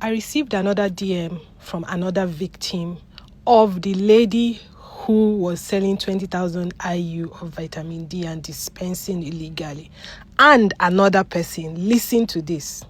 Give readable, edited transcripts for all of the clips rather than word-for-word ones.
I received another DM from another victim of the lady who was selling 20,000 IU of vitamin D and dispensing illegally. And another person. Listen to this.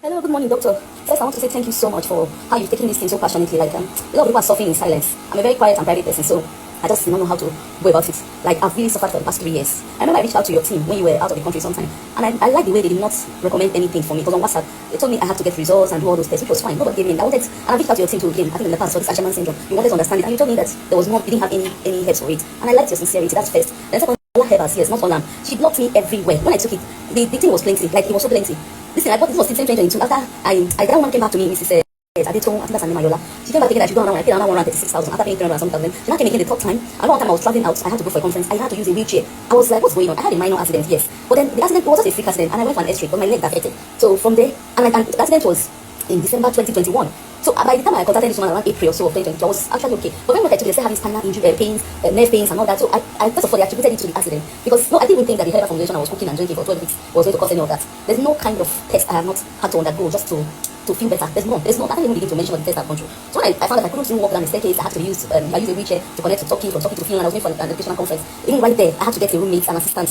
Hello, good morning, doctor. First, I want to say thank you so much for how you've taken this thing so passionately. Like, a lot of people are suffering in silence. I'm a very quiet and private person, so I just don't know how to go about it. Like, I've really suffered for the past 3 years. I remember I reached out to your team when you were out of the country sometime, and I like the way they did not recommend anything for me, because on WhatsApp, they told me I had to get results and do all those tests, which was fine. Nobody gave me. And I reached out to your team to, again, I think in the past, for this Asherman syndrome. You wanted to understand it, and you told me that there was no, you didn't have any herbs for it. And I liked your sincerity, that's first. Then second, herbals, yes, not all. She blocked me everywhere. When I took it, the thing was plenty. Like, it was so plenty. Listen, I bought this was 2022. After that woman came back to me, Mrs. I did I think that's her name, Ayola. She came back thinking that she don't know. I paid another 136,000 after paying 300,000. She now came again the third time. And one time I was traveling out, I had to go for a conference. I had to use a wheelchair. I was like, what's going on? I had a minor accident, yes. But then the accident was just a freak accident, and I went for an X-ray, but my leg got affected. So from there, and the accident was in December 2021. So by the time I contacted this woman around April or so of 2022, I was actually okay. But when I took it, they still having spinal injury, pains, nerve pains, and all that. So I first of all, they attributed it to the accident, because no, I didn't even think that the herbal formulation I was cooking and drinking for 12 weeks was going to cause any of that. There's no kind of test I have not had to undergo just to feel better. There's no. I can't even begin to mention what the test I've gone through. So when I found that I couldn't even walk down the staircase, I had to use I used a wheelchair to connect to talking, from talking to film, and I was going for an educational conference. Even right there, I had to get a roommate, an assistant,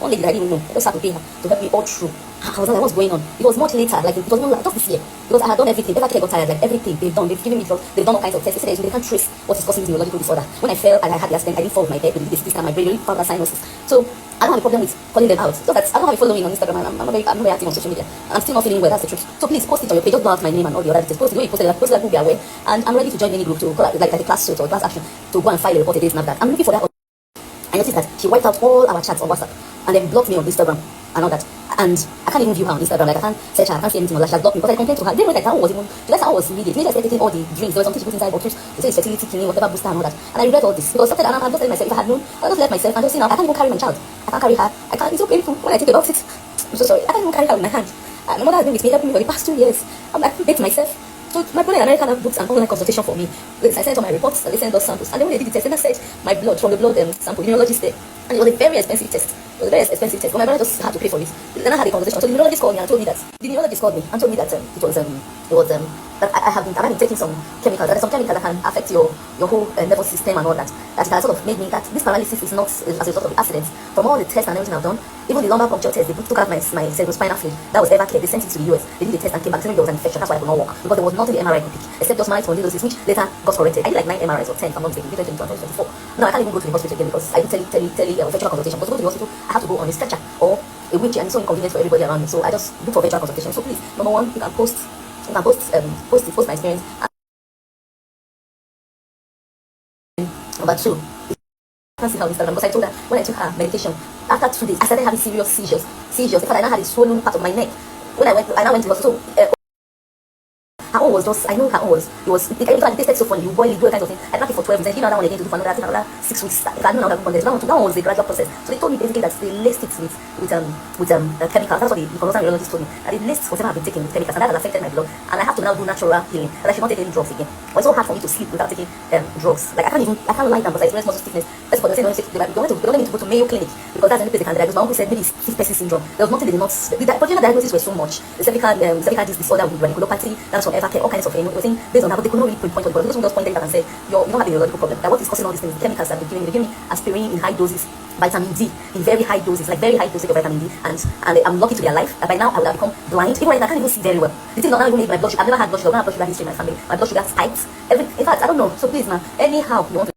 one lady that I didn't even know. I just had to pay her to help me all through. I was like, what's going on? It was much later, like it was not like just this year, because I had done everything. Every I got tired, like everything they've done, they've given me drugs, they've done all kinds of tests. They can't trace what is causing this neurological disorder. When I fell and I had the accident, I didn't fall with my head with this time, my brain really found that cyanosis. So I don't have a problem with calling them out. So that I don't have a following on Instagram. I'm not very active on social media. I'm still not feeling well. That's the truth. So please post it on your page. Don't blur out my name and all the other details. Post it. When you post it, post it, will be aware. And I'm ready to join any group to call like a class suit or class action to go and file a report against that. I'm looking for that. I noticed that she wiped out all our chats on WhatsApp and then blocked me on Instagram and all that. And I can't even view her on Instagram. Like I can't search her. I can't see anything on that. She has blocked me because I complained to her. Didn't know that that was even. That's how I was reading. Maybe I started taking all the drinks. There was something she put inside bottles. They say it's fertility cleaning, whatever booster and all that. And I regret all this because something I'm just telling myself, if I had known, I would just let myself and just I can't even carry my child. I can't carry her. I can't. It's so painful when I think about it. I'm so sorry. I can't even carry her with my hand. My mother has been with me, helping me for the past 2 years. I baked myself. So my brother in America have booked an online consultation for me. I sent all my reports and they sent those samples. And then when they did the test, they said my blood from the blood sample, the neurologist there. And it was a very expensive test. It was a very expensive test. But my brother just had to pay for it. Then I had a conversation. So the neurologist called me and told me that that I have been taking some chemicals. There's some chemicals that can affect your whole nervous system and all that. That has sort of made me that this paralysis is not as a result of the accident. From all the tests and everything I've done, even the lumbar puncture test, they took out my cerebrospinal fluid. That was ever clear. They sent it to the US. They did the test and came back saying there was an infection. That's why I could not walk, because there was nothing the MRI could pick except just my spondylosis, which later got corrected. I did like 9 MRIs or 10, if I'm not mistaken, 2024. Now I can't even go to the hospital again because I did virtual consultation. But to go to the hospital, I have to go on a stretcher or a wheelchair, and it's so inconvenient for everybody around me. So I just look for virtual consultation. So please, number one, you can post my experience. Number two, I can't see her on Instagram because I told her when I took her medication, after 2 days, I started having serious seizures. In fact, I now had a swollen part of my neck. When I now went to the hospital. Her own was just, I know her own was, it tasted so funny, you boil it, do all kinds of things. I drank it for 12 weeks, then give me another one again to do for another 6 weeks. If I knew that one was a gradual process. So they told me basically that they laced it with chemicals. That's what the consultant neurologist told me. And they laced whatever I've been taking with chemicals, and that has affected my blood. And I have to now do natural healing, and I should not take any drugs again. But it's so hard for me to sleep without taking drugs. Like I can't lie down because I experience muscle stiffness. That's what they say. They don't need to go to Mayo Clinic because that's the only place they can diagnose. My uncle said maybe it's stiff person syndrome. There was nothing they did not. The original diagnosis were so much. The cervical disc disorder with radiculopathy, that's from Evercare, all kinds of based on that, but they could not really pinpoint it. But those just pointed it out and said, you don't have a neurological problem. That what is causing all these things? The chemicals that they're giving me aspirin in high doses, vitamin D in very high doses, like very high dosage of vitamin D, and I'm lucky to be alive. By now I would have become blind. Even right now I can't even see very well. The thing not even made my blood sugar. I've never had blood sugar. I don't have blood sugar history in my family. My blood sugar spikes. In fact, I don't know. So please, man, anyhow you want to